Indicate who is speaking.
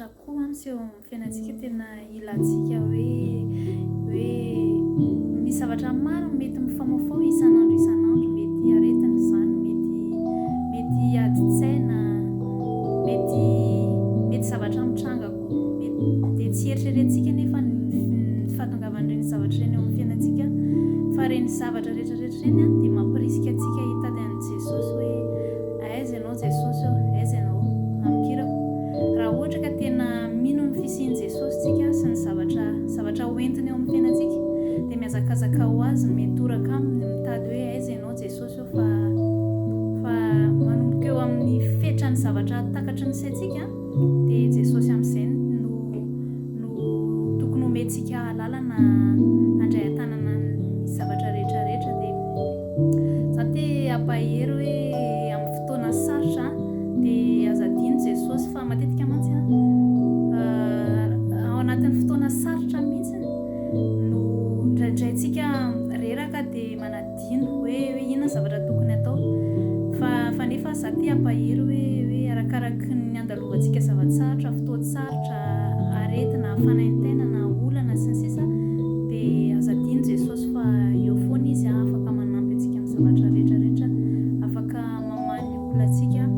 Speaker 1: koa amsy eo amin'ny fiainantsika tena ilantsika hoe misy zavatra maro mety mifamafao isanandro mety aretina zany mety aditsaina mety zavatra mitrangako de tsy eritreretintsika nefa ny fahatongavan'ireny zavatra ireny eo amin'ny fiainantsika fa reny zavatra rehetrarehetra reny a de mampirisika atsika hitady an'i Jesosy hoe aiza ianao Jesosy eo aiza ianao amikirako raha ohatra ka tena mino ny fisian'i Jesosy tsika sy ny zavatra hoentiny eo amin'ny fiainantsika de miazakazaka ho azy mitoraka aminy mitady hoe aiza ianao Jesosy eo fa manomboka eo amin'ny fetrany zavatra takatry ny saintsika de Jesosy amin'izay no tokony homentsika lalana andray an-tanana ny zavatra rehetrarehetra de za te ampahery hoe amin'ny fotoana sarotra de azadiny Jesosy fa matetika mantsy ao anatin'ny fotoana sarotra mihitsy no ndraindraintsika reraka de manadino hoe inona zavatra tokony atao fa nefa za te ampahery hoe karaky ny andalovantsika zavatsarotra fotoatsarotra aretina fanaintena na olana sy ny sisa dia azadiny Jesosy fa eo foana izy afaka manampy antsika amin'ny zavatra rehetrarehetra afaka mamany olantsika